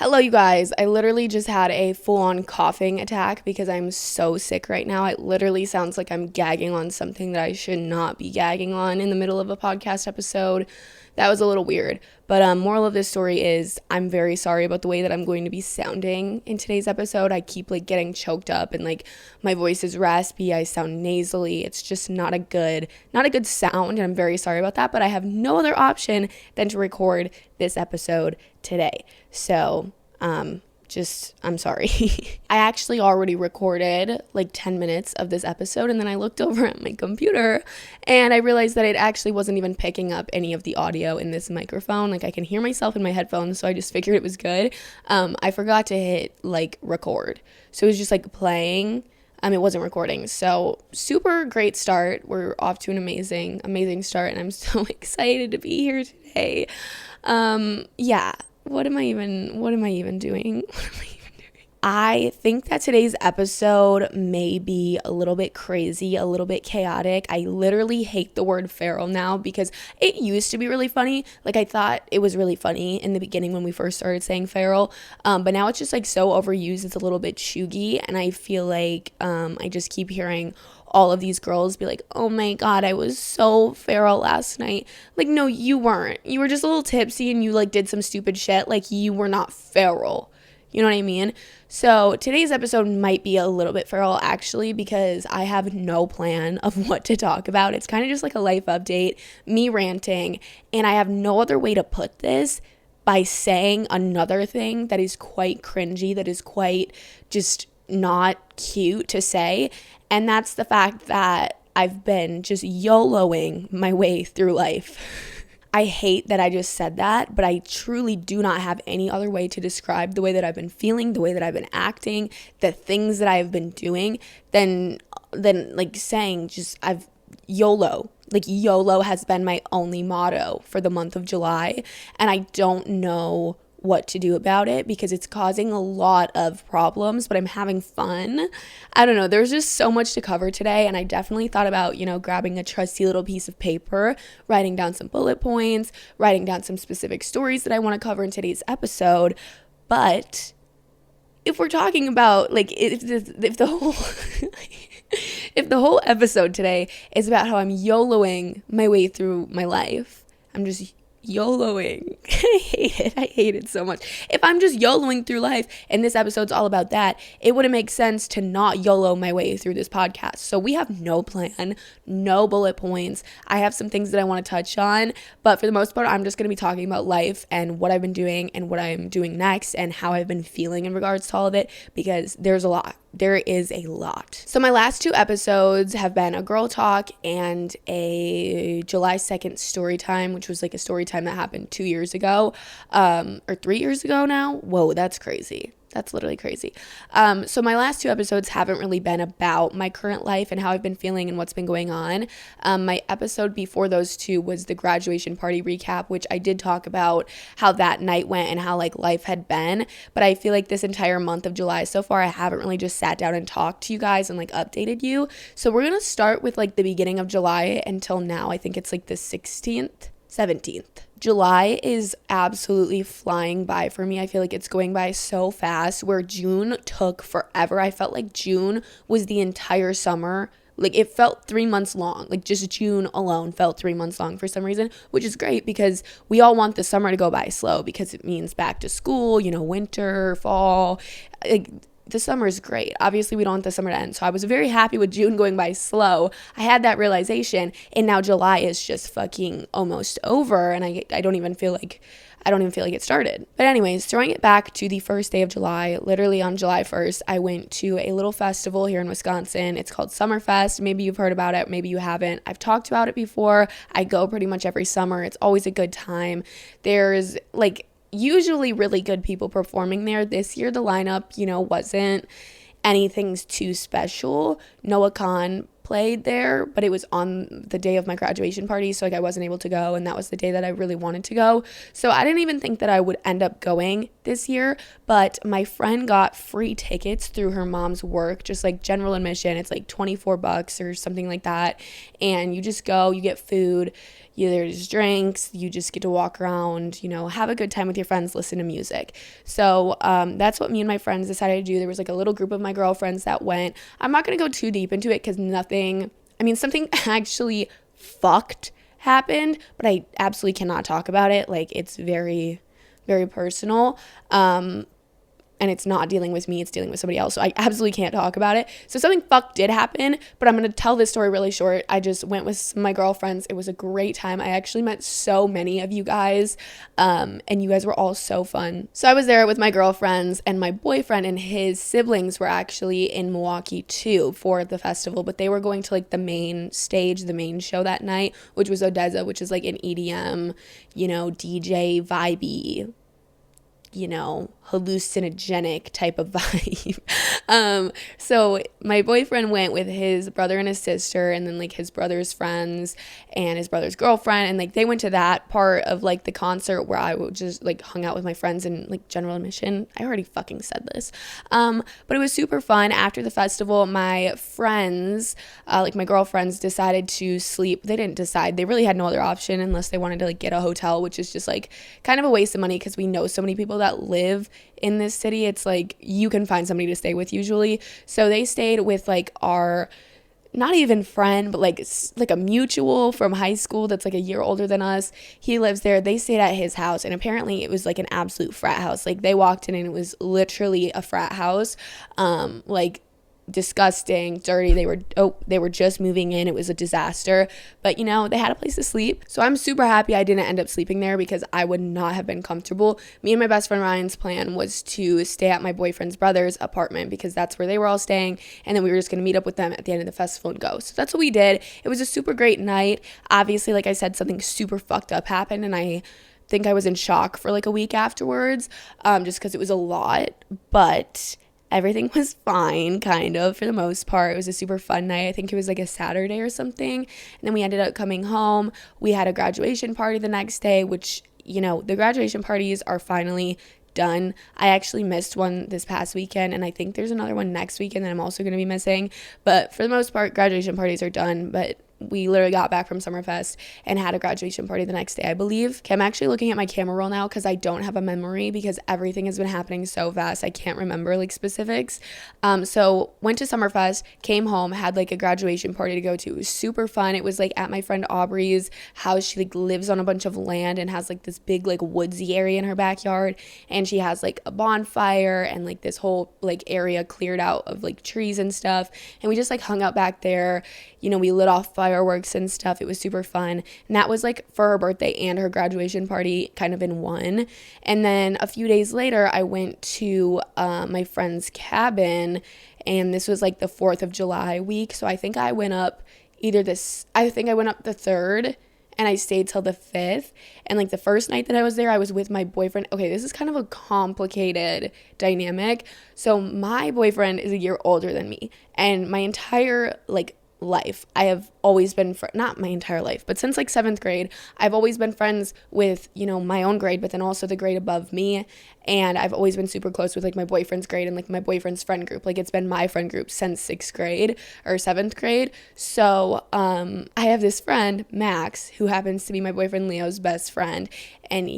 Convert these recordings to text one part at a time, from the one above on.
Hello, you guys. I literally just had a full-on coughing attack because I'm so sick right now. It literally sounds like I'm gagging on something that I should not be gagging on in the middle of a podcast episode. That was a little weird. But moral of this story is I'm very sorry about the way that I'm going to be sounding in today's episode. I keep getting choked up and my voice is raspy. I sound nasally. It's just not a good sound, and I'm very sorry about that. But I have no other option than to record this episode today. So, I'm sorry. I actually already recorded 10 minutes of this episode, and then I looked over at my computer and I realized that it actually wasn't even picking up any of the audio in this microphone. I can hear myself in my headphones, so I just figured it was good. I forgot to hit record. So it was just playing. It wasn't recording. So super great start. We're off to an amazing start, and I'm so excited to be here today. Yeah. What am I even doing? I think that today's episode may be a little bit crazy, a little bit chaotic. I literally hate the word feral now because it used to be really funny. I thought it was really funny in the beginning when we first started saying feral. But now it's just so overused. It's a little bit chuggy, and I feel like I just keep hearing all of these girls be like, oh my God, I was so feral last night. No, you weren't. You were just a little tipsy and you did some stupid shit. You were not feral. You know what I mean? So today's episode might be a little bit feral actually because I have no plan of what to talk about. It's kind of just a life update, me ranting, and I have no other way to put this by saying another thing that is quite cringy, that is quite just not cute to say. And that's the fact that I've been just YOLOing my way through life. I hate that I just said that, but I truly do not have any other way to describe the way that I've been feeling, the way that I've been acting, the things that I have been doing, than saying just I've YOLO. YOLO has been my only motto for the month of July, and I don't know what to do about it because it's causing a lot of problems, but I'm having fun. I don't know. There's just so much to cover today, and I definitely thought about, grabbing a trusty little piece of paper, writing down some bullet points, writing down some specific stories that I want to cover in today's episode. But if we're talking about if the whole if the whole episode today is about how I'm YOLOing my way through my life, I'm just YOLOing. I hate it so much. If I'm just YOLOing through life and this episode's all about that, it wouldn't make sense to not YOLO my way through this podcast. So we have no plan, no bullet points. I have some things that I want to touch on, but for the most part, I'm just going to be talking about life and what I've been doing and what I'm doing next and how I've been feeling in regards to all of it, because there's a lot. There is a lot. So my last two episodes have been a girl talk and a July 2nd story time, which was a story time that happened 2 years ago, or 3 years ago now. Whoa, that's crazy. That's literally crazy. So my last two episodes haven't really been about my current life and how I've been feeling and what's been going on. My episode before those two was the graduation party recap, which I did talk about how that night went and how life had been. But I feel this entire month of July so far, I haven't really just sat down and talked to you guys and updated you. So we're going to start with the beginning of July until now. I think it's the 16th, 17th. July is absolutely flying by for me. I feel it's going by so fast, where June took forever. I felt June was the entire summer. It felt 3 months long. Just June alone felt 3 months long for some reason, which is great because we all want the summer to go by slow because it means back to school, winter, fall. The summer is great. Obviously, we don't want the summer to end. So I was very happy with June going by slow. I had that realization, and now July is just fucking almost over, and I don't even feel like it started. But anyways, throwing it back to the first day of July, literally on July 1st, I went to a little festival here in Wisconsin. It's called Summerfest. Maybe you've heard about it, maybe you haven't. I've talked about it before. I go pretty much every summer. It's always a good time. There's usually really good people performing there. This year the lineup, wasn't anything too special. Noah Khan played there, but it was on the day of my graduation party, so like I wasn't able to go, and that was the day that I really wanted to go. So I didn't even think that I would end up going this year, but my friend got free tickets through her mom's work, just like general admission. It's like $24 or something like that, and you just go, you get food, there's drinks, you just get to walk around, have a good time with your friends, listen to music. So that's what me and my friends decided to do. There was like a little group of my girlfriends that went. I'm not going to go too deep into it because something actually fucked happened, but I absolutely cannot talk about it. Like, it's very, very personal. And it's not dealing with me, it's dealing with somebody else. So I absolutely can't talk about it. So something fucked did happen, but I'm going to tell this story really short. I just went with some of my girlfriends. It was a great time. I actually met so many of you guys, and you guys were all so fun. So I was there with my girlfriends, and my boyfriend and his siblings were actually in Milwaukee too for the festival, but they were going to like the main stage, the main show that night, which was Odessa, which is like an EDM, DJ vibey, hallucinogenic type of vibe. So my boyfriend went with his brother and his sister, and then like his brother's friends and his brother's girlfriend, and like they went to that part of like the concert where I would just like hung out with my friends in like general admission. I already fucking said this. But it was super fun. After the festival, my friends, like my girlfriends, decided to sleep. They didn't decide. They really had no other option unless they wanted to like get a hotel, which is just like kind of a waste of money because we know so many people that live in this city. It's like you can find somebody to stay with usually. So they stayed with like our not even friend, but like a mutual from high school that's like a year older than us. He lives there. They stayed at his house, and apparently it was like an absolute frat house. Like they walked in and it was literally a frat house. Like disgusting, dirty. They were just moving in. It was a disaster, but they had a place to sleep. So I'm super happy I didn't end up sleeping there because I would not have been comfortable. Me and my best friend Ryan's plan was to stay at my boyfriend's brother's apartment because that's where they were all staying, and then we were just going to meet up with them at the end of the festival and go. So that's what we did. It was a super great night. Obviously, like I said, something super fucked up happened, and I think I was in shock for like a week afterwards, just because it was a lot, but everything was fine, kind of, for the most part. It was a super fun night. I think it was like a Saturday or something. And then we ended up coming home. We had a graduation party the next day, which, the graduation parties are finally done. I actually missed one this past weekend, and I think there's another one next weekend that I'm also going to be missing. But for the most part, graduation parties are done. But we literally got back from Summerfest and had a graduation party the next day, I believe. Okay, I'm actually looking at my camera roll now because I don't have a memory because everything has been happening so fast. I can't remember like specifics. So went to Summerfest, came home, had like a graduation party to go to. It was super fun. It was like at my friend Aubrey's house. She like lives on a bunch of land and has like this big like woodsy area in her backyard, and she has like a bonfire and like this whole like area cleared out of like trees and stuff, and we just like hung out back there. We lit off fireworks and stuff. It was super fun. And that was like for her birthday and her graduation party kind of in one. And then a few days later, I went to my friend's cabin, and this was like the 4th of July week. So I think I went up the 3rd, and I stayed till the 5th. And like the first night that I was there, I was with my boyfriend. Okay, this is kind of a complicated dynamic. So my boyfriend is a year older than me, and my entire like life I have always been not my entire life, but since like 7th grade I've always been friends with my own grade, but then also the grade above me, and I've always been super close with like my boyfriend's grade and like my boyfriend's friend group. Like it's been my friend group since 6th grade or 7th grade. So I have this friend Max who happens to be my boyfriend Leo's best friend, and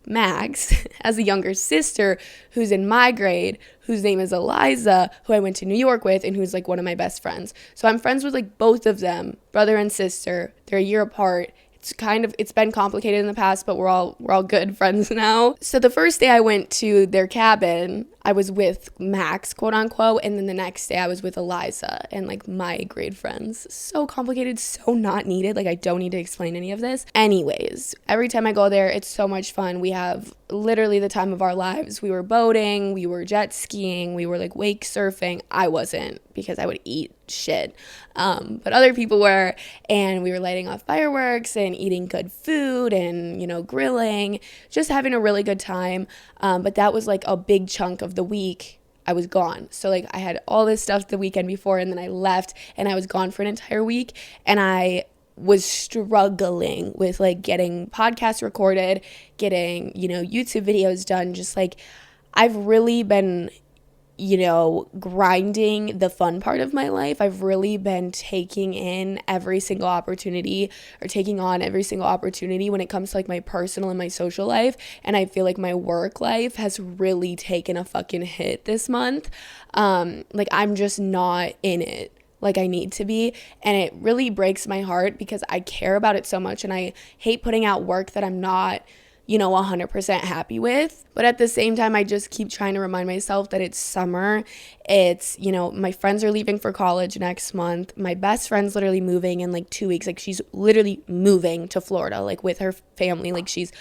Max has a younger sister who's in my grade, whose name is Eliza, who I went to New York with, and who's like one of my best friends. So I'm friends with like both of them, brother and sister. They're a year apart. It's been complicated in the past, but we're all good friends now. So the first day I went to their cabin, I was with Max, quote unquote, and then the next day I was with Eliza and like my grade friends. So complicated, so not needed. Like I don't need to explain any of this. Anyways, every time I go there, it's so much fun. We have literally the time of our lives. We were boating, we were jet skiing, we were like wake surfing. I wasn't because I would eat shit. But other people were, and we were lighting off fireworks and eating good food and, grilling, just having a really good time. But that was like a big chunk of the week I was gone. So like I had all this stuff the weekend before, and then I left and I was gone for an entire week, and I was struggling with like getting podcasts recorded, getting, YouTube videos done. Just like I've really been, grinding the fun part of my life. I've really been taking on every single opportunity when it comes to like my personal and my social life. And I feel like my work life has really taken a fucking hit this month. Like I'm just not in it like I need to be, and it really breaks my heart because I care about it so much, and I hate putting out work that I'm not 100% happy with. But at the same time, I just keep trying to remind myself that it's summer. It's, my friends are leaving for college next month. My best friend's literally moving in like 2 weeks. Like she's literally moving to Florida, like with her family. Like she's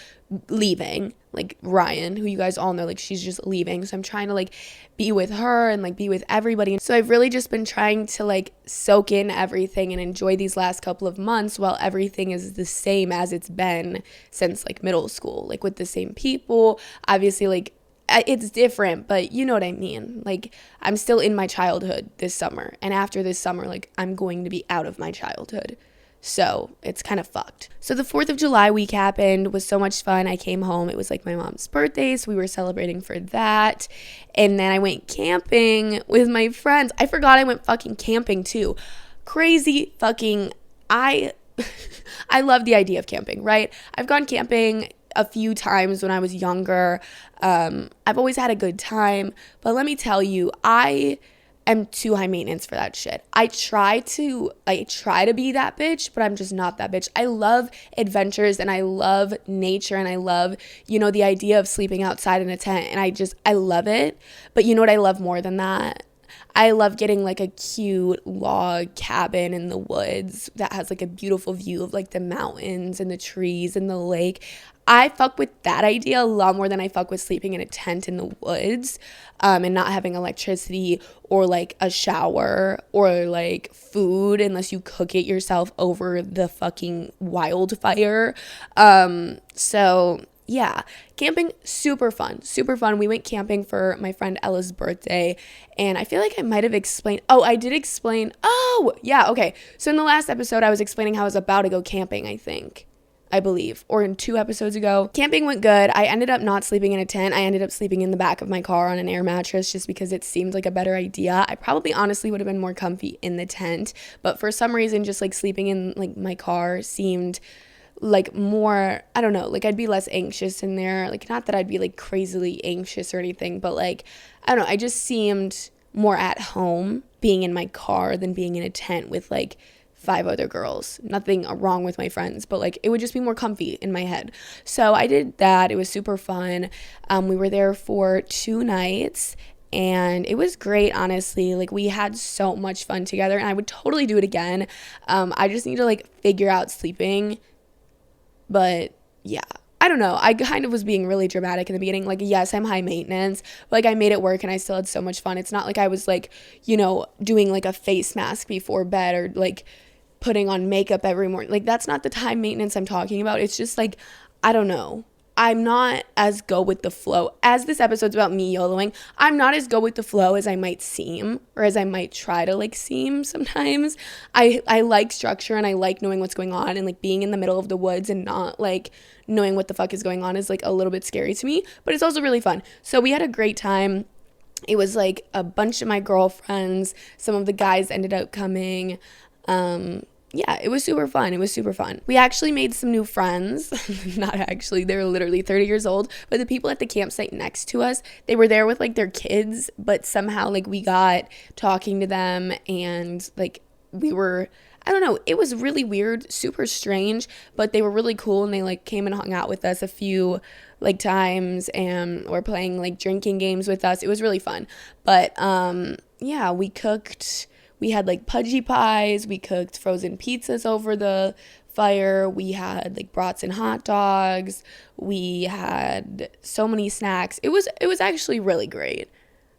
leaving, like Ryan, who you guys all know, like she's just leaving. So I'm trying to like be with her and like be with everybody. And so I've really just been trying to like soak in everything and enjoy these last couple of months while everything is the same as it's been since like middle school, like with the same people. Obviously, like it's different, but you know what I mean. Like I'm still in my childhood this summer, and after this summer, like I'm going to be out of my childhood. So it's kind of fucked. So the 4th of July week happened, was so much fun. I came home. It was like my mom's birthday, so we were celebrating for that. And then I went camping with my friends. I forgot I went fucking camping too. Crazy fucking, I love the idea of camping, right? I've gone camping a few times when I was younger. I've always had a good time. But let me tell you, I am too high maintenance for that shit. I try to be that bitch, but I'm just not that bitch. I love adventures and I love nature and I love, the idea of sleeping outside in a tent, and I love it. But you know what I love more than that? I love getting like a cute log cabin in the woods that has like a beautiful view of like the mountains and the trees and the lake. I fuck with that idea a lot more than I fuck with sleeping in a tent in the woods, and not having electricity or like a shower or like food unless you cook it yourself over the fucking wildfire. So yeah, camping, super fun. We went camping for my friend Ella's birthday, and I feel like I might have explained. Oh, I did explain. Oh, yeah, okay. So in the last episode, I was explaining how I was about to go camping, I believe, or in 2 episodes ago. Camping went good. I ended up not sleeping in a tent. I ended up sleeping in the back of my car on an air mattress just because it seemed like a better idea. I probably honestly would have been more comfy in the tent, but for some reason, just like sleeping in like my car seemed like more, I don't know, like I'd be less anxious in there. Like not that I'd be like crazily anxious or anything, but like, I don't know, I just seemed more at home being in my car than being in a tent with like 5 other girls. Nothing wrong with my friends, but like it would just be more comfy in my head. So I did that. It was super fun. We were there for 2 nights and it was great, honestly. Like we had so much fun together and I would totally do it again. I just need to like figure out sleeping. But yeah, I don't know. I kind of was being really dramatic in the beginning. Like, yes, I'm high maintenance, but like I made it work and I still had so much fun. It's not like I was like, doing like a face mask before bed or like putting on makeup every morning. Like that's not the time maintenance I'm talking about. It's just like, I don't know. I'm not as go with the flow. As this episode's about me YOLOing, I'm not as go with the flow as I might seem, or as I might try to like seem sometimes. I like structure and I like knowing what's going on, and like being in the middle of the woods and not like knowing what the fuck is going on is like a little bit scary to me, but it's also really fun. So we had a great time. It was like a bunch of my girlfriends. Some of the guys ended up coming. Yeah, it was super fun. We actually made some new friends. Not actually, they were literally 30 years old, but the people at the campsite next to us, they were there with like their kids, but somehow like we got talking to them and like we were, I don't know, it was really weird, super strange, but they were really cool and they like came and hung out with us a few like times and were playing like drinking games with us. It was really fun. But yeah, we cooked. We had like pudgy pies, we cooked frozen pizzas over the fire, we had like brats and hot dogs, we had so many snacks. It was actually really great.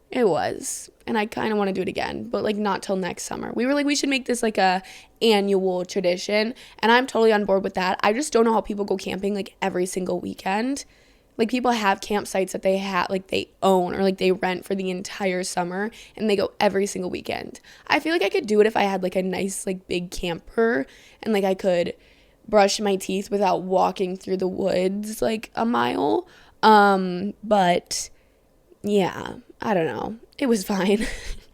It was. And I kind of want to do it again, but like not till next summer. We were like, we should make this like a annual tradition, and I'm totally on board with that. I just don't know how people go camping like every single weekend. Like people have campsites that they have, like they own or like they rent for the entire summer and they go every single weekend. I feel like I could do it if I had like a nice like big camper and like I could brush my teeth without walking through the woods like a mile. But yeah, I don't know. It was fine.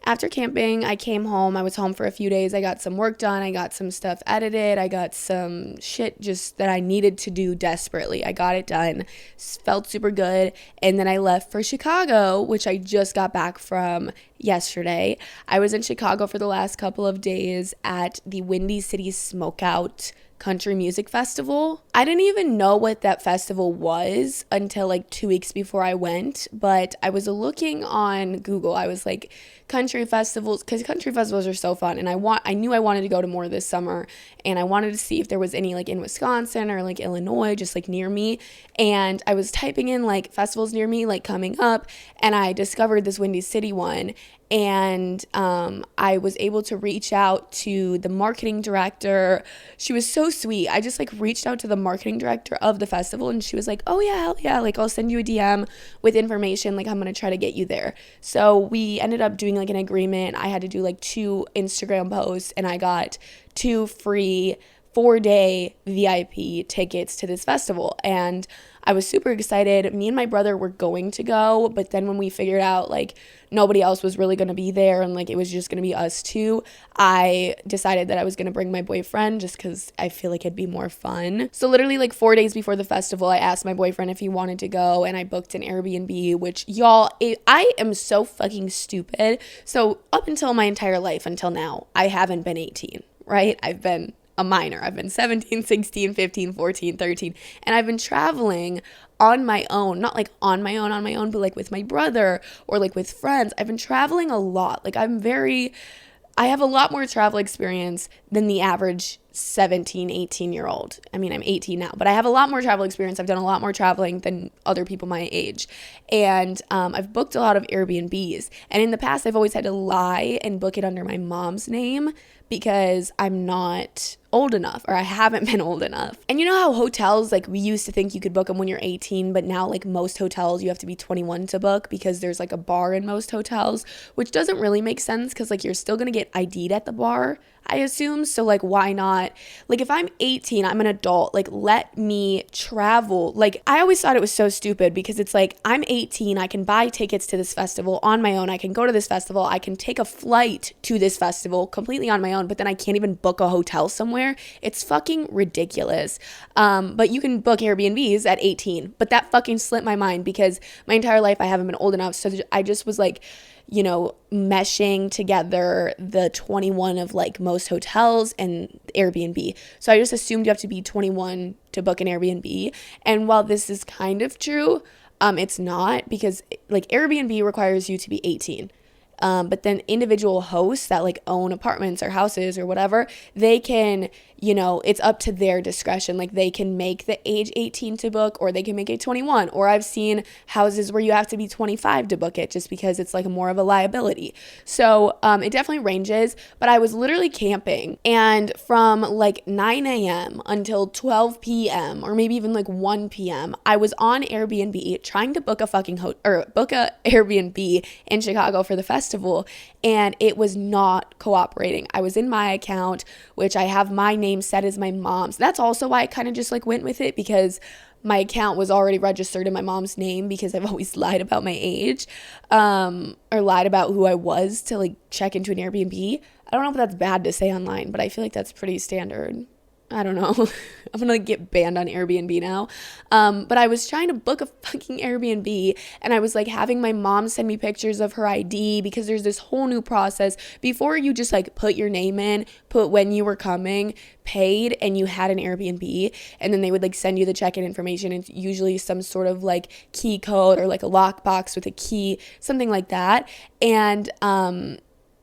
After camping, I came home. I was home for a few days. I got some work done. I got some stuff edited. I got some shit just that I needed to do desperately. I got it done. Felt super good. And then I left for Chicago, which I just got back from yesterday. I was in Chicago for the last couple of days at the Windy City Smokeout Country Music Festival. I didn't even know what that festival was until like 2 weeks before I went, but I was looking on Google. I was like, country festivals, because country festivals are so fun, and I knew I wanted to go to more this summer, and I wanted to see if there was any like in Wisconsin or like Illinois, just like near me. And I was typing in like festivals near me, like coming up, and I discovered this Windy City one. And I was able to reach out to the marketing director. She was so sweet. I just like reached out to the marketing director of the festival, and she was like, oh yeah, hell yeah, like I'll send you a DM with information, like I'm gonna try to get you there. So we ended up doing like an agreement. I had to do like 2 Instagram posts, and I got 2 free 4-day VIP tickets to this festival. And I was super excited. Me and my brother were going to go, but then when we figured out like nobody else was really going to be there and like it was just going to be us 2, I decided that I was going to bring my boyfriend just because I feel like it'd be more fun. So literally like 4 days before the festival, I asked my boyfriend if he wanted to go, and I booked an Airbnb, which y'all, I am so fucking stupid. So up until my entire life, until now, I haven't been 18, right? I've been a minor. I've been 17, 16, 15, 14, 13, and I've been traveling on my own, not like on my own, but like with my brother or like with friends. I've been traveling a lot. Like I have a lot more travel experience than the average 17, 18-year-old. I mean, I'm 18 now, but I have a lot more travel experience. I've done a lot more traveling than other people my age. And I've booked a lot of Airbnbs. And in the past, I've always had to lie and book it under my mom's name because I'm not old enough, or I haven't been old enough. And you know how hotels, like we used to think you could book them when you're 18, but now like most hotels you have to be 21 to book because there's like a bar in most hotels, which doesn't really make sense because like you're still gonna get ID'd at the bar, I assume. So like why not? Like if I'm 18, I'm an adult, like let me travel. Like I always thought it was so stupid because it's like I'm 18, I can buy tickets to this festival on my own, I can go to this festival, I can take a flight to this festival completely on my own, but then I can't even book a hotel somewhere. It's fucking ridiculous. But you can book Airbnbs at 18, but that fucking slipped my mind because my entire life I haven't been old enough. So I just was like, you know, meshing together the 21 of like most hotels and Airbnb. So I just assumed you have to be 21 to book an Airbnb. And while this is kind of true, it's not, because like Airbnb requires you to be 18. But then individual hosts that like own apartments or houses or whatever, they can, you know, it's up to their discretion. Like they can make the age 18 to book, or they can make it 21. Or I've seen houses where you have to be 25 to book it just because it's like more of a liability. So it definitely ranges. But I was literally camping, and from like 9 a.m. until 12 p.m. or maybe even like 1 p.m. I was on Airbnb trying to book a book a Airbnb in Chicago for the festival, and it was not cooperating. I was in my account, which I have my name set as my mom's. That's also why I kind of just like went with it, because my account was already registered in my mom's name, because I've always lied about my age, or lied about who I was to like check into an Airbnb. I don't know if that's bad to say online, but I feel like that's pretty standard. I don't know. I'm gonna like get banned on Airbnb now. But I was trying to book a fucking Airbnb, and I was like having my mom send me pictures of her ID, because there's this whole new process. Before, you just like put your name in, put when you were coming, paid, and you had an Airbnb, and then they would like send you the check-in information. It's usually some sort of like key code or like a lockbox with a key, something like that. And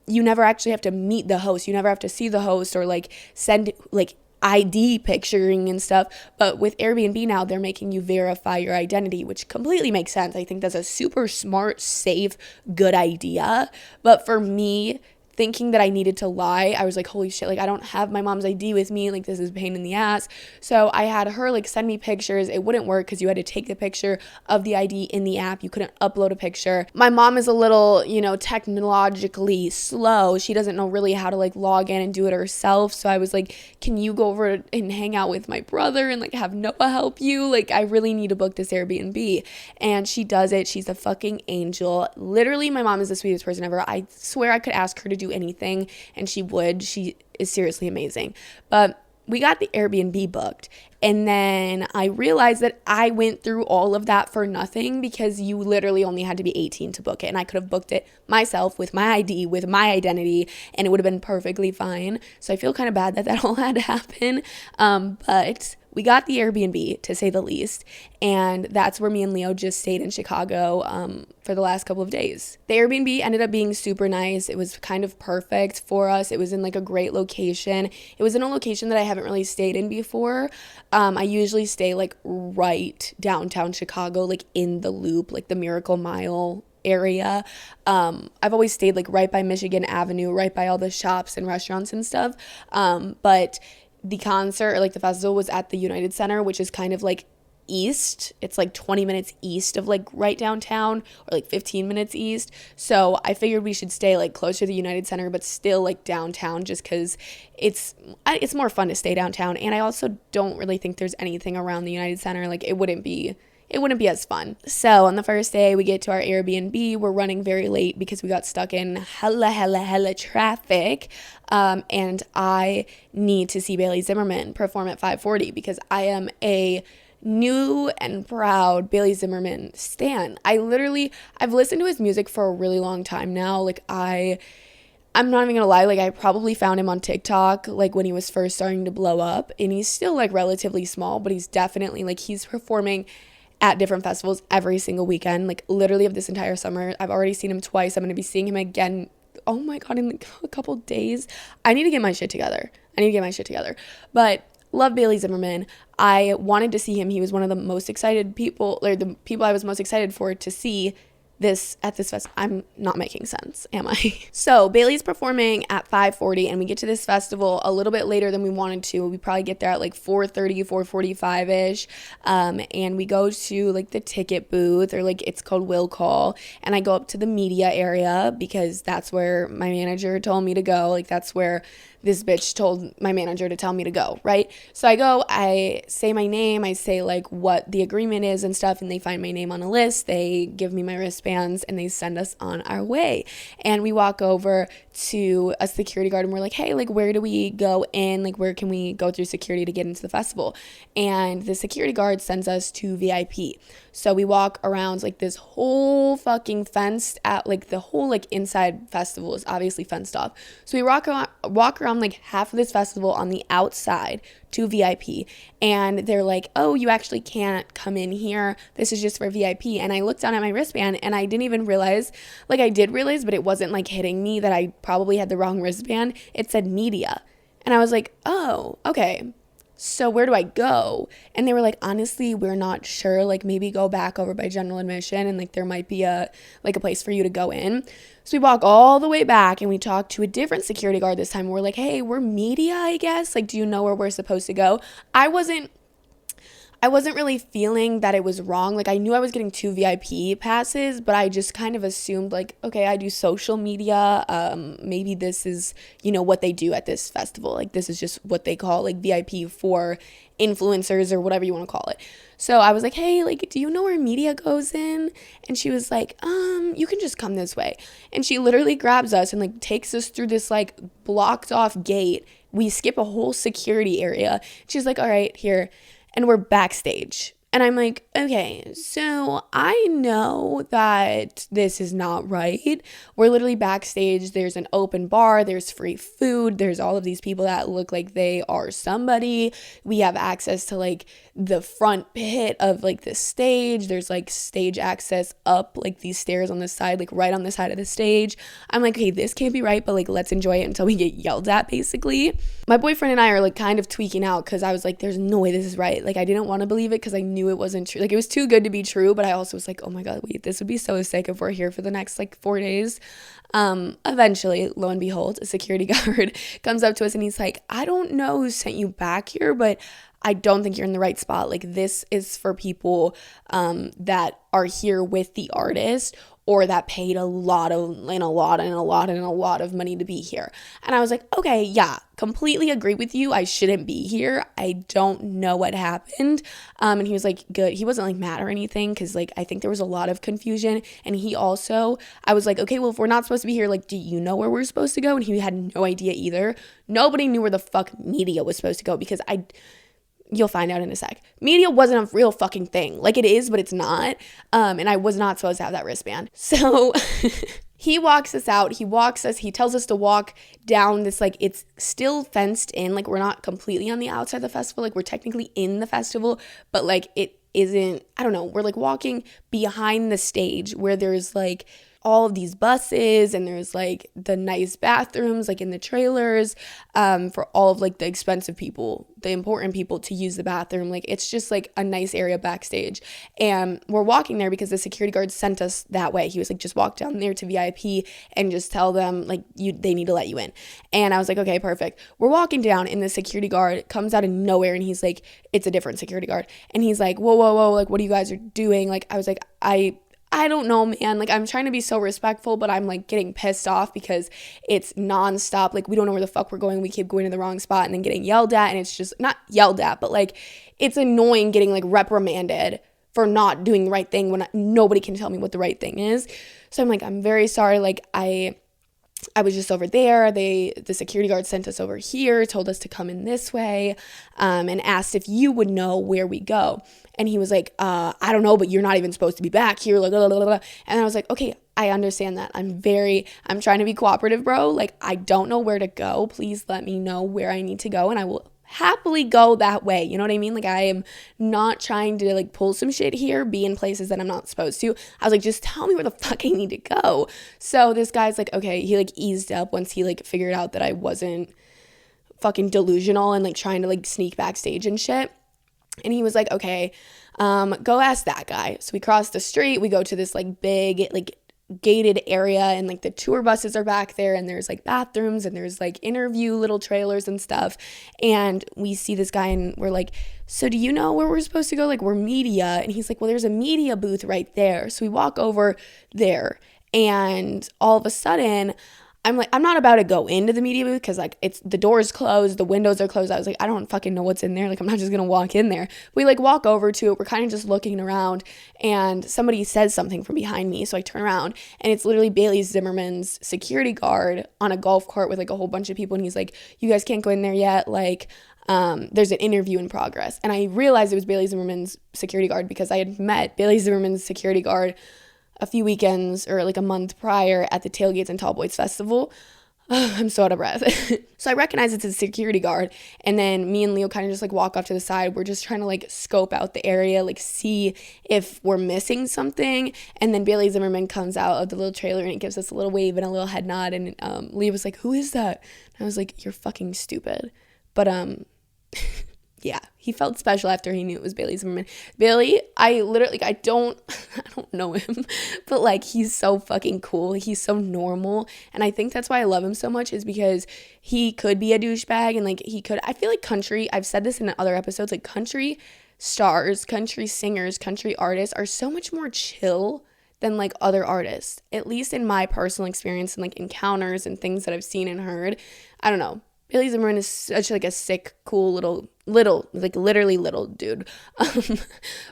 you never actually have to meet the host. You never have to see the host or like send like ID picturing and stuff. But with Airbnb now, they're making you verify your identity, which completely makes sense. I think that's a super smart, safe, good idea. But for me, thinking that I needed to lie. I was like, holy shit, like I don't have my mom's ID with me, like this is a pain in the ass. So I had her like send me pictures. It wouldn't work because you had to take the picture of the ID in the app. You couldn't upload a picture. My mom is a little, technologically slow. She doesn't know really how to like log in and do it herself. So I was like, can you go over and hang out with my brother and like have Noah help you? Like I really need to book this Airbnb. And she does it. She's a fucking angel. Literally, my mom is the sweetest person ever. I swear I could ask her to do anything and she would. She is seriously amazing. But we got the Airbnb booked, and then I realized that I went through all of that for nothing because you literally only had to be 18 to book it, and I could have booked it myself with my ID, with my identity, and it would have been perfectly fine. So I feel kind of bad that all had to happen, but we got the Airbnb, to say the least, and that's where me and Leo just stayed in Chicago for the last couple of days. The Airbnb ended up being super nice. It was kind of perfect for us. It was in like a great location. It was in a location that I haven't really stayed in before. I usually stay like right downtown Chicago, like in the Loop, like the Miracle Mile area. I've always stayed like right by Michigan Avenue, right by all the shops and restaurants and stuff. But the concert, or like the festival, was at the United Center, which is kind of like east. It's like 20 minutes east of like right downtown, or like 15 minutes east. So I figured we should stay like closer to the United Center, but still like downtown, just because it's more fun to stay downtown. And I also don't really think there's anything around the United Center. Like it wouldn't be as fun. So on the first day, we get to our Airbnb. We're running very late because we got stuck in hella traffic. And I need to see Bailey Zimmerman perform at 540 because I am a new and proud Bailey Zimmerman stan. I've listened to his music for a really long time now. Like I'm not even gonna lie, like I probably found him on TikTok like when he was first starting to blow up, and he's still like relatively small, but he's definitely like he's performing at different festivals every single weekend, like literally of this entire summer. I've already seen him twice. I'm gonna be seeing him again, oh my god, in like a couple days. I need to get my shit together. But love Bailey Zimmerman. I wanted to see him. He was one of the most excited people, or the people I was most excited for to see this at this festival. I'm not making sense, am I? So Bailey's performing at 5:40, and we get to this festival a little bit later than we wanted to. We probably get there at like 4:30, 4:45-ish, and we go to like the ticket booth, or like it's called Will Call, and I go up to the media area because that's where my manager told me to go. Like that's where this bitch told my manager to tell me to go, right? So I go, I say my name, I say like what the agreement is and stuff, and they find my name on a list. They give me my wristbands and they send us on our way. And we walk over to a security guard and we're like, hey, like where do we go in? Like where can we go through security to get into the festival? And the security guard sends us to VIP. So we walk around like this whole fucking fenced at like the whole like inside festival is obviously fenced off. So we walk around like half of this festival on the outside to VIP, and they're like, oh, you actually can't come in here. This is just for VIP. And I looked down at my wristband and I didn't even realize, like I did realize, but it wasn't like hitting me that I probably had the wrong wristband. It said media. And I was like, oh, okay. So where do I go? And they were like, honestly, we're not sure. Like maybe go back over by general admission, and like there might be a place for you to go in. So we walk all the way back and we talk to a different security guard this time. We're like, hey, we're media, I guess. Like, do you know where we're supposed to go? I wasn't really feeling that it was wrong. Like I knew I was getting 2 VIP passes, but I just kind of assumed like, okay, I do social media. Maybe this is, what they do at this festival. Like this is just what they call like VIP for influencers or whatever you want to call it. So I was like, hey, like, do you know where media goes in? And she was like, you can just come this way. And she literally grabs us and like takes us through this like blocked off gate. We skip a whole security area. She's like, all right, here. And we're backstage. And I'm like, okay, so I know that this is not right. We're literally backstage. There's an open bar. There's free food. There's all of these people that look like they are somebody. We have access to like the front pit of like the stage. There's like stage access up like these stairs on the side, like right on the side of the stage. I'm like, okay, this can't be right, but like let's enjoy it until we get yelled at, basically. My boyfriend and I are like kind of tweaking out because I was like, there's no way this is right. Like I didn't want to believe it because I knew knew it wasn't true. Like, it was too good to be true, but I also was like, oh my God, wait, this would be so sick if we're here for the next like 4 days. Eventually, lo and behold, a security guard comes up to us and he's like, I don't know who sent you back here, but I don't think you're in the right spot. Like, this is for people that are here with the artist or that paid a lot of money to be here. And I was like, okay, yeah, completely agree with you. I shouldn't be here. I don't know what happened. And he was like, good. He wasn't like mad or anything because like I think there was a lot of confusion. And he also, I was like, okay, well, if we're not supposed to be here, like, do you know where we're supposed to go? And he had no idea either. Nobody knew where the fuck media was supposed to go because you'll find out in a sec. Media wasn't a real fucking thing. Like, it is, but it's not. And I was not supposed to have that wristband. So he walks us out. He tells us to walk down this, like, it's still fenced in. Like, we're not completely on the outside of the festival. Like, we're technically in the festival, but like, it isn't, I don't know. We're like walking behind the stage where there's like all of these buses and there's like the nice bathrooms like in the trailers for all of like the expensive people, the important people to use the bathroom. Like, it's just like a nice area backstage, and we're walking there because the security guard sent us that way. He was like, just walk down there to VIP and just tell them like they need to let you in. And I was like, okay, perfect. We're walking down and the security guard comes out of nowhere and he's like, it's a different security guard, and he's like, whoa, like, what are you guys are doing? Like, I was like, I don't know, man. Like, I'm trying to be so respectful, but I'm like getting pissed off because it's nonstop. Like, we don't know where the fuck we're going. We keep going to the wrong spot and then getting yelled at. And it's just not yelled at, but like, it's annoying getting like reprimanded for not doing the right thing when nobody can tell me what the right thing is. So I'm like, I'm very sorry. Like, I was just over there. The security guard sent us over here, told us to come in this way, and asked if you would know where we go. And he was like, I don't know, but you're not even supposed to be back here. Like, blah, blah, blah. And I was like, okay, I understand that. I'm trying to be cooperative, bro. Like, I don't know where to go. Please let me know where I need to go, and I will happily go that way. You know what I mean? Like, I am not trying to like pull some shit here, be in places that I'm not supposed to. I was like, just tell me where the fuck I need to go. So this guy's like, okay, he like eased up once he like figured out that I wasn't fucking delusional and like trying to like sneak backstage and shit. And he was like, okay, go ask that guy. So we cross the street, we go to this like big like gated area, and like the tour buses are back there, and there's like bathrooms and there's like interview little trailers and stuff. And we see this guy and we're like, so do you know where we're supposed to go? Like, we're media. And he's like, well, there's a media booth right there. So we walk over there, and all of a sudden I'm like, I'm not about to go into the media booth because like the door's closed, the windows are closed. I was like, I don't fucking know what's in there. Like, I'm not just gonna walk in there. We like walk over to it. We're kind of just looking around, and somebody says something from behind me. So I turn around, and it's literally Bailey Zimmerman's security guard on a golf cart with like a whole bunch of people. And he's like, you guys can't go in there yet. Like, there's an interview in progress. And I realized it was Bailey Zimmerman's security guard because I had met Bailey Zimmerman's security guard a few weekends or like a month prior at the Tailgates and Tall Boys Festival. I'm so out of breath. So I recognize it's a security guard, and then me and Leo kind of just like walk off to the side. We're just trying to like scope out the area, like see if we're missing something. And then Bailey Zimmerman comes out of the little trailer and it gives us a little wave and a little head nod. And Leo was like, who is that? And I was like, you're fucking stupid. But yeah, he felt special after he knew it was Bailey Zimmerman. Bailey, I literally, I don't know him, but like, he's so fucking cool. He's so normal. And I think that's why I love him so much, is because he could be a douchebag, and like I feel like I've said this in other episodes, like country stars, country singers, country artists are so much more chill than like other artists, at least in my personal experience and like encounters and things that I've seen and heard. I don't know. Bailey Zimmerman is such like a sick, cool little, like literally little dude.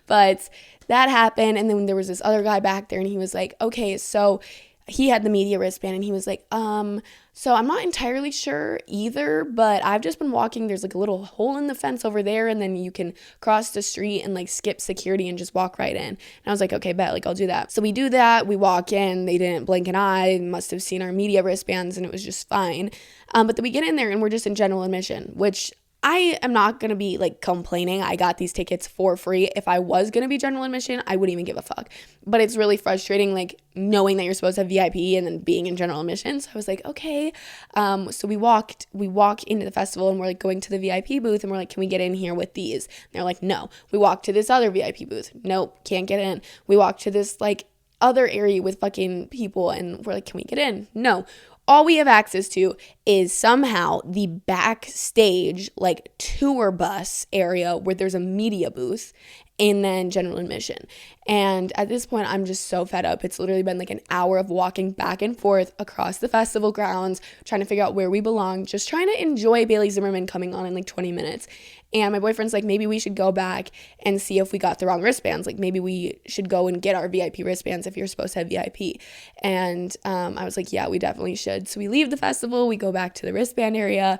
But that happened. And then there was this other guy back there, and he was like, okay, so he had the media wristband, and he was like, so I'm not entirely sure either, but I've just been walking. There's like a little hole in the fence over there, and then you can cross the street and like skip security and just walk right in. And I was like, okay, bet, like I'll do that. So we do that. We walk in. They didn't blink an eye. Must have seen our media wristbands, and it was just fine. But then we get in there, and we're just in general admission, which I am not going to be like complaining. I got these tickets for free. If I was going to be general admission, I wouldn't even give a fuck. But it's really frustrating, like knowing that you're supposed to have VIP and then being in general admission. So I was like, okay. So we walk into the festival and we're like going to the VIP booth and we're like, can we get in here with these? And they're like, no. We walk to this other VIP booth. Nope, can't get in. We walk to this like other area with fucking people and we're like, can we get in? No. All we have access to is somehow the backstage, like tour bus area where there's a media booth and then general admission. And at this point, I'm just so fed up. It's literally been like an hour of walking back and forth across the festival grounds, trying to figure out where we belong, just trying to enjoy Bailey Zimmerman coming on in like 20 minutes. And my boyfriend's like, maybe we should go back and see if we got the wrong wristbands. Like maybe we should go and get our VIP wristbands if you're supposed to have VIP. And I was like, yeah, we definitely should. So we leave the festival, we go back to the wristband area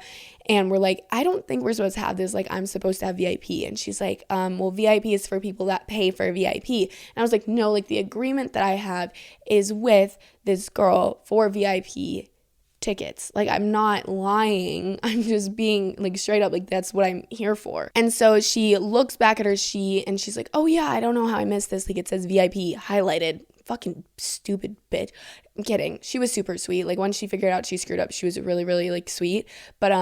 and we're like, I don't think we're supposed to have this. Like I'm supposed to have VIP. And she's like, well, VIP is for people that pay for VIP. And I was like, no, like the agreement that I have is with this girl for VIP tickets. Like I'm not lying. I'm just being like straight up, like that's what I'm here for. And so she looks back at her sheet and she's like, oh yeah, I don't know how I missed this. Like it says VIP highlighted. Fucking stupid bitch. I'm kidding. She was super sweet. Like once she figured out she screwed up, she was really, really like sweet. But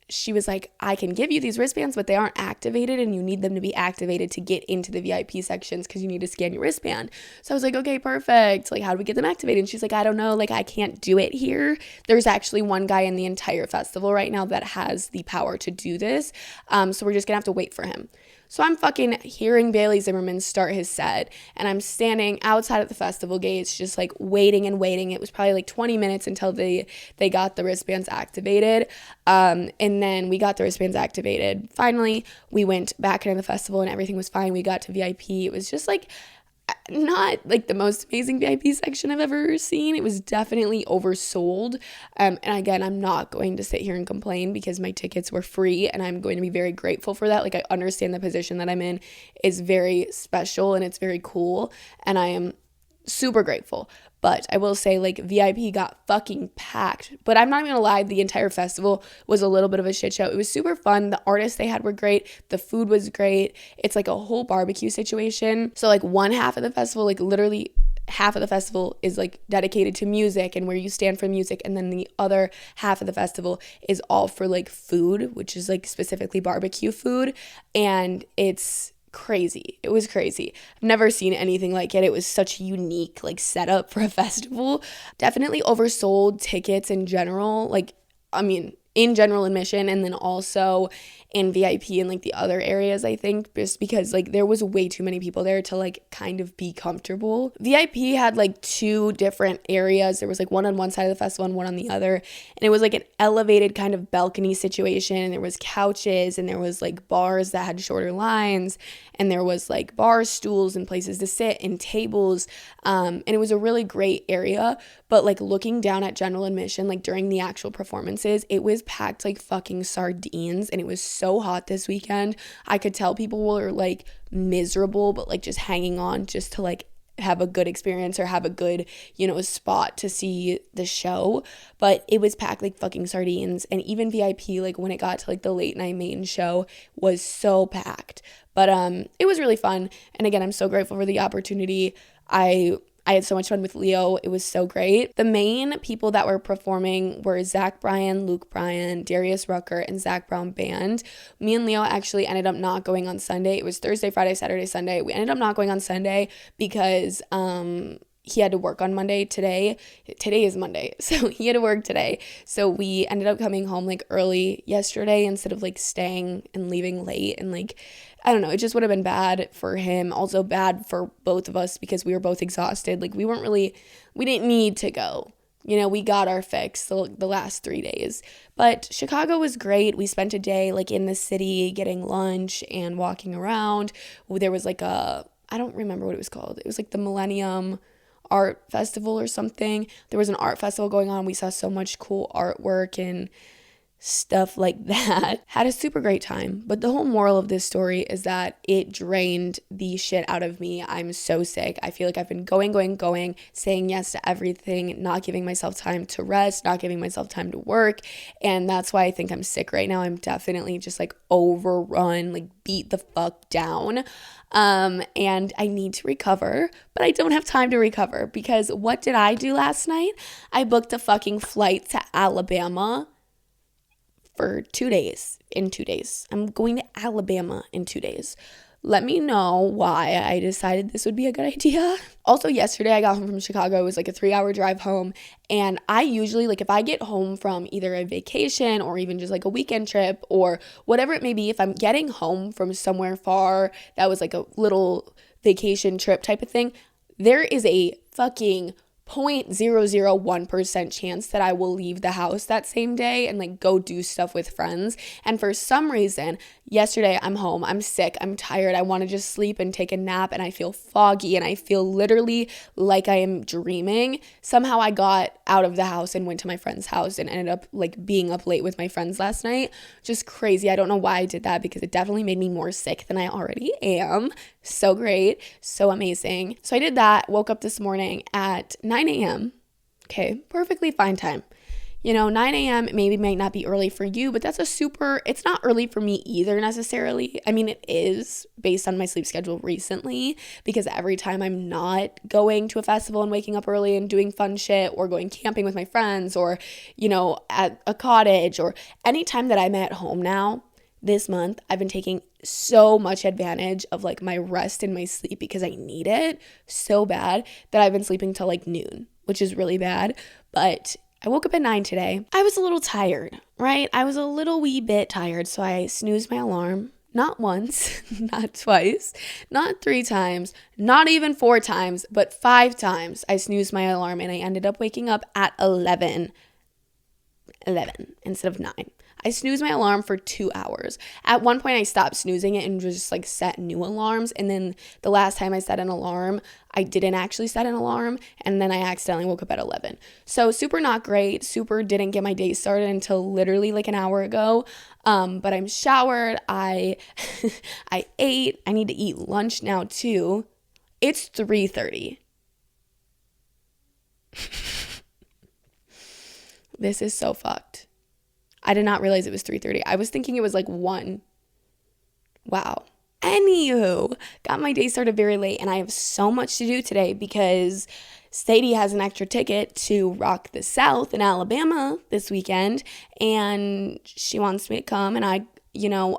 she was like, I can give you these wristbands, but they aren't activated and you need them to be activated to get into the VIP sections because you need to scan your wristband. So I was like, okay, perfect. Like how do we get them activated? And she's like, I don't know. Like I can't do it here. There's actually one guy in the entire festival right now that has the power to do this. So we're just gonna have to wait for him. So I'm fucking hearing Bailey Zimmerman start his set and I'm standing outside of the festival gates just like waiting and waiting. It was probably like 20 minutes until they got the wristbands activated. And then we got the wristbands activated. Finally, we went back into the festival and everything was fine. We got to VIP. It was just like not like the most amazing VIP section I've ever seen. It was definitely oversold. And again, I'm not going to sit here and complain because my tickets were free and I'm going to be very grateful for that. Like I understand the position that I'm in is very special and it's very cool and I am super grateful. But I will say like VIP got fucking packed. But I'm not even gonna lie, the entire festival was a little bit of a shit show. It was super fun. The artists they had were great. The food was great. It's like a whole barbecue situation. So like one half of the festival, like literally half of the festival is like dedicated to music and where you stand for music. And then the other half of the festival is all for like food, which is like specifically barbecue food. And it's crazy. It was crazy. I've never seen anything like it. It was such a unique like setup for a festival. Definitely oversold tickets in general. Like, I mean, in general admission and then also in VIP and like the other areas, I think, just because like there was way too many people there to like kind of be comfortable. VIP had like two different areas. There was like one on one side of the festival and one on the other. And it was like an elevated kind of balcony situation. And there was couches and there was like bars that had shorter lines. And there was like bar stools and places to sit and tables. And it was a really great area. But like looking down at general admission, like during the actual performances, it was packed like fucking sardines. And it was so hot this weekend. I could tell people were like miserable, but like just hanging on just to like have a good experience or have a good, you know, spot to see the show. But it was packed like fucking sardines. And even VIP, like when it got to like the late night main show, was so packed. But it was really fun. And again, I'm so grateful for the opportunity. I had so much fun with Leo. It was so great. The main people that were performing were Zach Bryan, Luke Bryan, Darius Rucker, and Zach Brown Band. Me and Leo actually ended up not going on Sunday. It was Thursday, Friday, Saturday, Sunday. We ended up not going on Sunday because he had to work on Monday. Today is Monday, so he had to work today. So we ended up coming home like early yesterday instead of like staying and leaving late. And like, I don't know, it just would have been bad for him, also bad for both of us because we were both exhausted. Like we didn't need to go. You know, we got our fix the last 3 days. But Chicago was great. We spent a day like in the city getting lunch and walking around. There was like I don't remember what it was called. It was like the Millennium Art Festival or something. There was an art festival going on. We saw so much cool artwork and stuff like that. Had a super great time. But the whole moral of this story is that it drained the shit out of me. I'm so sick. I feel like I've been going, saying yes to everything, not giving myself time to rest, not giving myself time to work. And that's why I think I'm sick right now. I'm definitely just like overrun, like beat the fuck down. And I need to recover, but I don't have time to recover because what did I do last night? I booked a fucking flight to Alabama for 2 days. In 2 days. I'm going to Alabama in 2 days. Let me know why I decided this would be a good idea. Also, yesterday I got home from Chicago. It was like a 3-hour drive home. And I usually, like if I get home from either a vacation or even just like a weekend trip or whatever it may be, if I'm getting home from somewhere far that was like a little vacation trip type of thing, there is a fucking 0.001% chance that I will leave the house that same day and like go do stuff with friends. And for some reason, yesterday I'm home, I'm sick, I'm tired, I want to just sleep and take a nap, and I feel foggy and I feel literally like I am dreaming. Somehow I got out of the house and went to my friend's house and ended up like being up late with my friends last night. Just crazy. I don't know why I did that because it definitely made me more sick than I already am. So great, so amazing. So I did that, woke up this morning at 9 a.m. Okay, perfectly fine time. 9 a.m. maybe might not be early for you, but it's not early for me either necessarily. I mean, it is based on my sleep schedule recently because every time I'm not going to a festival and waking up early and doing fun shit or going camping with my friends or, at a cottage or any time that I'm at home now, this month, I've been taking so much advantage of like my rest and my sleep because I need it so bad that I've been sleeping till like noon, which is really bad. But I woke up at 9 today. I was a little tired, right? I was a little wee bit tired. So I snoozed my alarm. Not once, not twice, not 3 times, not even 4 times, but 5 times I snoozed my alarm and I ended up waking up at 11 instead of 9. I snoozed my alarm for 2 hours. At one point, I stopped snoozing it and just like set new alarms. And then the last time I set an alarm, I didn't actually set an alarm. And then I accidentally woke up at 11. So super not great. Super didn't get my day started until literally like an hour ago. But I'm showered. I ate. I need to eat lunch now too. It's 3:30. This is so fucked. I did not realize it was 3:30. I was thinking it was like 1. Wow. Anywho, got my day started very late and I have so much to do today because Sadie has an extra ticket to Rock the South in Alabama this weekend and she wants me to come, and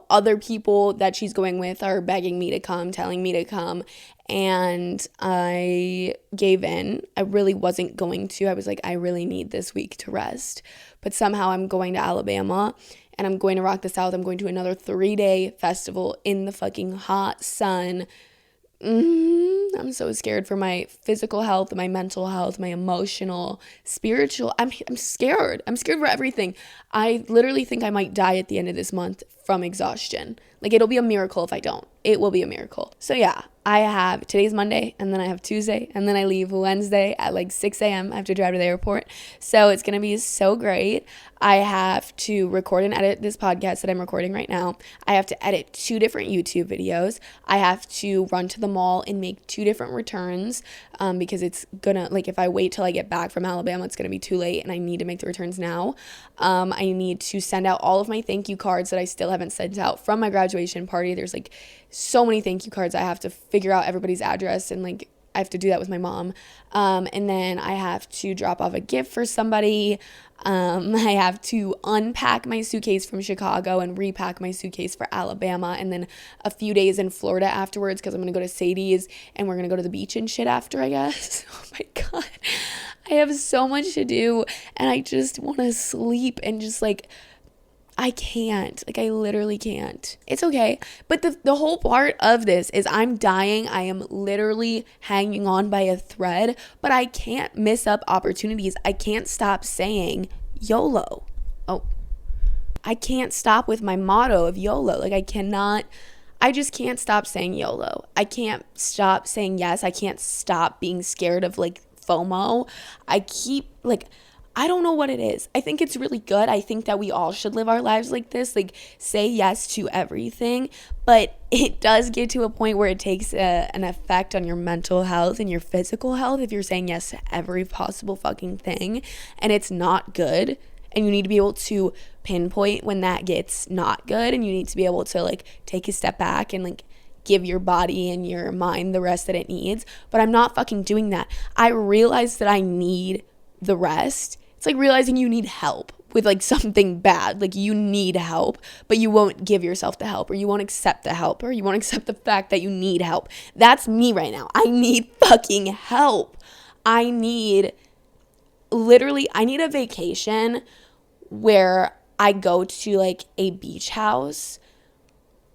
other people that she's going with are begging me to come, telling me to come, and I gave in. I really wasn't going to. I was like, I really need this week to rest. But somehow I'm going to Alabama and I'm going to Rock the South. I'm going to another 3-day festival in the fucking hot sun. I'm so scared for my physical health, my mental health, my emotional, spiritual. I'm scared. I'm scared for everything. I literally think I might die at the end of this month from exhaustion. Like, it'll be a miracle if I don't. It will be a miracle. So yeah, today's Monday, and then I have Tuesday, and then I leave Wednesday at like 6 a.m. I have to drive to the airport. So it's going to be so great. I have to record and edit this podcast that I'm recording right now. I have to edit 2 different YouTube videos. I have to run to the mall and make 2 different returns because it's gonna, like, if I wait till I get back from Alabama, it's gonna be too late and I need to make the returns now. I need to send out all of my thank you cards that I still haven't sent out from my graduation party. There's like so many thank you cards. I have to figure out everybody's address and like I have to do that with my mom. And then I have to drop off a gift for somebody. I have to unpack my suitcase from Chicago and repack my suitcase for Alabama, and then a few days in Florida afterwards because I'm going to go to Sadie's and we're going to go to the beach and shit after, I guess. Oh my God. I have so much to do and I just want to sleep and just like, I can't. Like, I literally can't. It's okay. But the whole part of this is I'm dying. I am literally hanging on by a thread, but I can't miss up opportunities. I can't stop saying YOLO. Oh, I can't stop with my motto of YOLO. Like, I just can't stop saying YOLO. I can't stop saying yes. I can't stop being scared of like FOMO. I don't know what it is. I think it's really good. I think that we all should live our lives like this, like say yes to everything. But it does get to a point where it takes an effect on your mental health and your physical health if you're saying yes to every possible fucking thing, and it's not good. And you need to be able to pinpoint when that gets not good, and you need to be able to like take a step back and like give your body and your mind the rest that it needs. But I'm not fucking doing that. I realize that I need the rest. It's like realizing you need help with like something bad. Like you need help, but you won't give yourself the help, or you won't accept the help, or you won't accept the fact that you need help. That's me right now. I need fucking help. I need a vacation where I go to like a beach house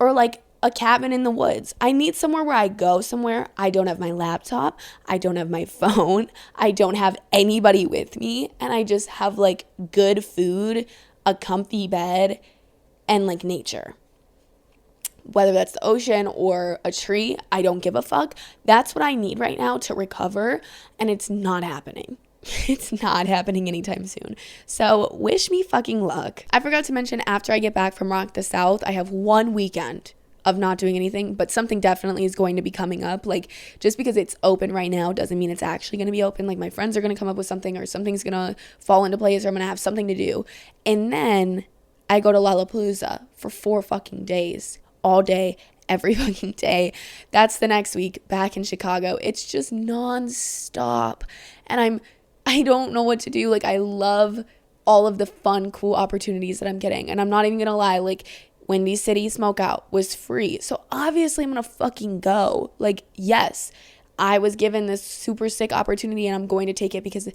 or like a cabin in the woods. I need somewhere where I go somewhere. I don't have my laptop. I don't have my phone. I don't have anybody with me. And I just have like good food, a comfy bed, and like nature. Whether that's the ocean or a tree, I don't give a fuck. That's what I need right now to recover. And it's not happening. It's not happening anytime soon. So wish me fucking luck. I forgot to mention, after I get back from Rock the South, I have 1 weekend of not doing anything, but something definitely is going to be coming up. Like, just because it's open right now doesn't mean it's actually going to be open. Like, my friends are going to come up with something, or something's going to fall into place, or I'm going to have something to do. And then I go to Lollapalooza for 4 fucking days, all day, every fucking day. That's the next week, back in Chicago. It's just nonstop. And I don't know what to do. Like, I love all of the fun, cool opportunities that I'm getting. And I'm not even going to lie, like, Windy City Smokeout was free. So obviously I'm going to fucking go. Like, yes, I was given this super sick opportunity and I'm going to take it because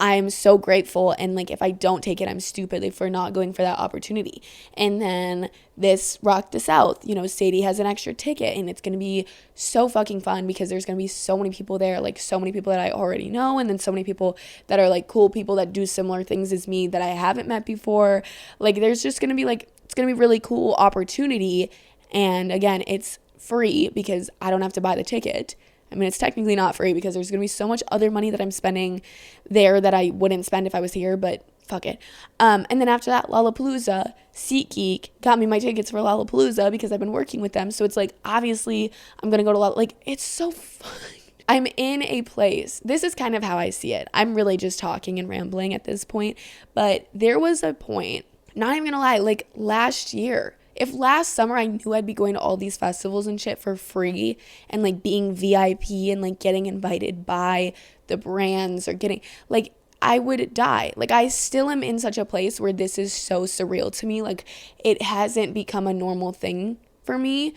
I'm so grateful. And like, if I don't take it, I'm stupid like, for not going for that opportunity. And then this Rock the South, you know, Sadie has an extra ticket and it's going to be so fucking fun because there's going to be so many people there, like so many people that I already know. And then so many people that are like cool people that do similar things as me that I haven't met before. Like, there's just going to be like, it's going to be really cool opportunity. And again, it's free because I don't have to buy the ticket. I mean, it's technically not free because there's going to be so much other money that I'm spending there that I wouldn't spend if I was here, but fuck it. And then after that, Lollapalooza, SeatGeek got me my tickets for Lollapalooza because I've been working with them. So it's like, obviously, I'm going to go to like, it's so fun. I'm in a place. This is kind of how I see it. I'm really just talking and rambling at this point. But there was a point, not even going to lie, like last year, if last summer I knew I'd be going to all these festivals and shit for free and like being VIP and like getting invited by the brands or getting like, I would die. Like, I still am in such a place where this is so surreal to me. Like, it hasn't become a normal thing for me.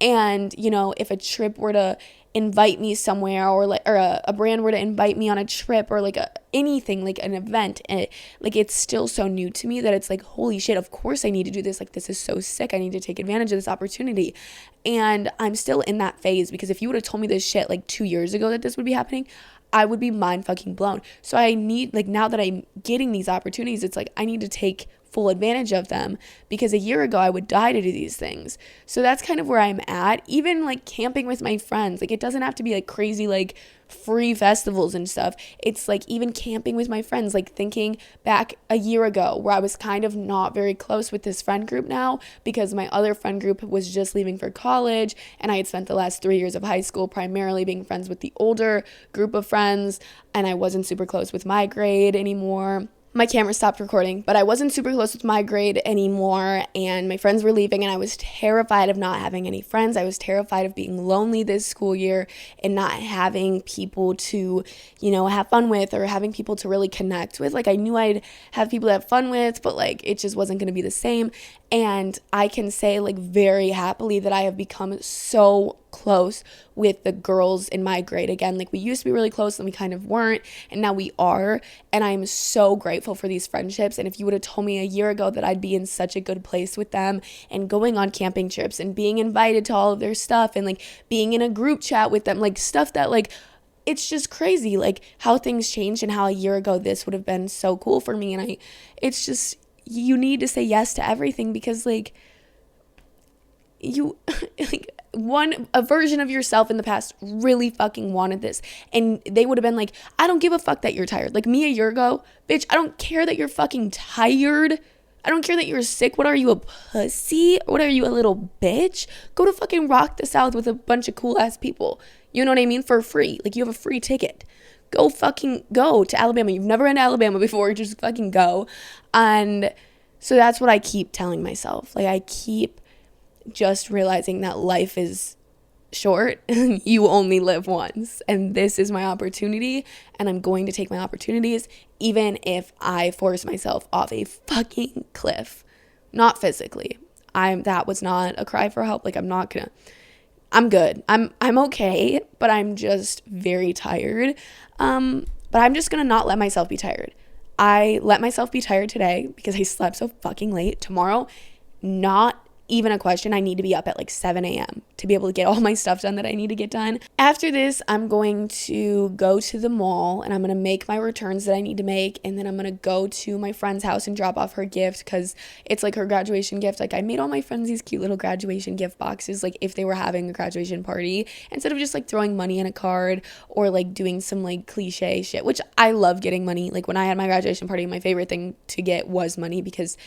And, you know, if a trip were to invite me somewhere or like, or a brand were to invite me on a trip or like anything, like an event, and like, it's still so new to me that it's like, holy shit, of course I need to do this. Like, this is so sick. I need to take advantage of this opportunity. And I'm still in that phase because if you would have told me this shit like 2 years ago that this would be happening, I would be mind fucking blown. So I need, like, now that I'm getting these opportunities, it's like I need to take full advantage of them because a year ago I would die to do these things. So that's kind of where I'm at. Even like camping with my friends, like, it doesn't have to be like crazy like free festivals and stuff. It's like even camping with my friends, like thinking back a year ago where I was kind of not very close with this friend group now because my other friend group was just leaving for college and I had spent the last 3 years of high school primarily being friends with the older group of friends, and I wasn't super close with my grade anymore. My camera stopped recording, but I wasn't super close with my grade anymore, and my friends were leaving, and I was terrified of not having any friends. I was terrified of being lonely this school year and not having people to, you know, have fun with or having people to really connect with. Like, I knew I'd have people to have fun with, but like, it just wasn't going to be the same. And I can say like very happily that I have become so close with the girls in my grade again. Like, we used to be really close and we kind of weren't, and now we are, and I'm so grateful for these friendships. And if you would have told me a year ago that I'd be in such a good place with them and going on camping trips and being invited to all of their stuff and like being in a group chat with them, like stuff that like, it's just crazy like how things changed and how a year ago this would have been so cool for me. And it's just, you need to say yes to everything because like you like a version of yourself in the past really fucking wanted this, and they would have been like, I don't give a fuck that you're tired. Like me a year ago, bitch, I don't care that you're fucking tired. I don't care that you're sick. What are you, a pussy? What are you, a little bitch? Go to fucking rock the South with a bunch of cool ass people. You know what I mean? For free. Like, you have a free ticket. Go to Alabama. You've never been to Alabama before. Just fucking go. And so that's what I keep telling myself. Like, I keep just realizing that life is short. You only live once. And this is my opportunity. And I'm going to take my opportunities, even if I force myself off a fucking cliff. Not physically. That was not a cry for help. Like, I'm good. I'm okay, but I'm just very tired. But I'm just gonna not let myself be tired. I let myself be tired today because I slept so fucking late. Tomorrow, not even a question. I need to be up at like 7 a.m. to be able to get all my stuff done that I need to get done. After this, I'm going to go to the mall and I'm going to make my returns that I need to make. And then I'm going to go to my friend's house and drop off her gift because it's like her graduation gift. Like, I made all my friends these cute little graduation gift boxes, like if they were having a graduation party, instead of just like throwing money in a card or like doing some like cliche shit, which I love getting money. Like, when I had my graduation party, my favorite thing to get was money, because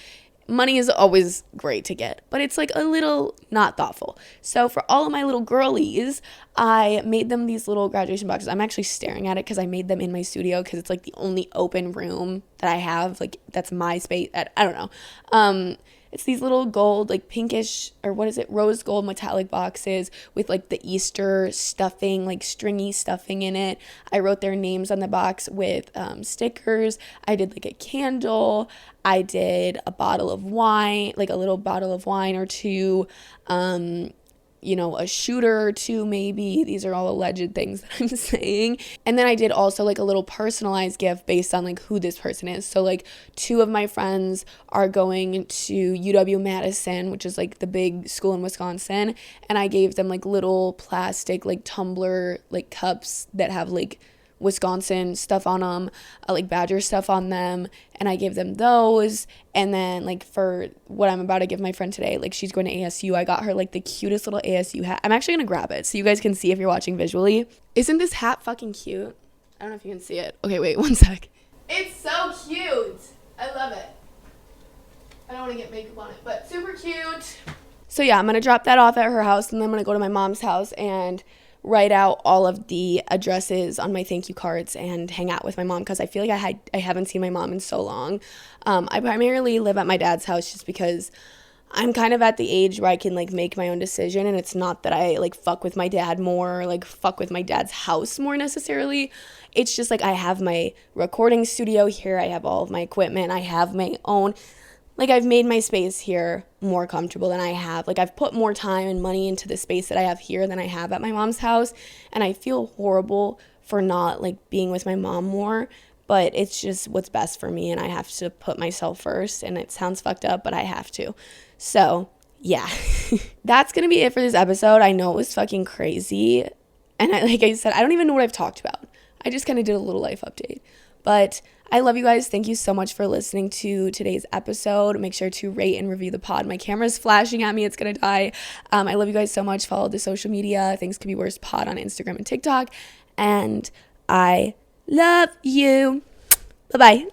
money is always great to get, but it's like a little not thoughtful. So for all of my little girlies, I made them these little graduation boxes. I'm actually staring at it because I made them in my studio because it's like the only open room that I have. Like, that's my space. I don't know. It's these little gold, like pinkish, or what is it, rose gold metallic boxes with like the Easter stuffing, like stringy stuffing in it. I wrote their names on the box with stickers. I did like a candle. I did a bottle of wine, like a little bottle of wine or two. A shooter or two, maybe. These are all alleged things that I'm saying. And then I did also like a little personalized gift based on like who this person is. So like 2 of my friends are going to UW-Madison, which is like the big school in Wisconsin. And I gave them like little plastic like tumbler like cups that have like Wisconsin stuff on them, like Badger stuff on them, and I gave them those. And then like for what I'm about to give my friend today, like she's going to ASU, I got her like the cutest little ASU hat. I'm actually gonna grab it so you guys can see if you're watching visually. Isn't this hat fucking cute? I don't know if you can see it. Okay, wait, one sec. It's so cute. I love it. I don't want to get makeup on it, but super cute. So yeah, I'm gonna drop that off at her house, and then I'm gonna go to my mom's house and write out all of the addresses on my thank you cards and hang out with my mom, because I feel like I haven't seen my mom in so long. I primarily live at my dad's house just because I'm kind of at the age where I can like make my own decision, and it's not that I like fuck with my dad more or like fuck with my dad's house more necessarily. It's just like I have my recording studio here, I have all of my equipment, I have my own, like I've made my space here more comfortable than I have. Like I've put more time and money into the space that I have here than I have at my mom's house. And I feel horrible for not like being with my mom more, but it's just what's best for me. And I have to put myself first, and it sounds fucked up, but I have to. So yeah, that's going to be it for this episode. I know it was fucking crazy. And like I said, I don't even know what I've talked about. I just kind of did a little life update, but I love you guys. Thank you so much for listening to today's episode. Make sure to rate and review the pod. My camera's flashing at me. It's going to die. I love you guys so much. Follow the social media. Things Could Be Worse pod on Instagram and TikTok. And I love you. Bye-bye.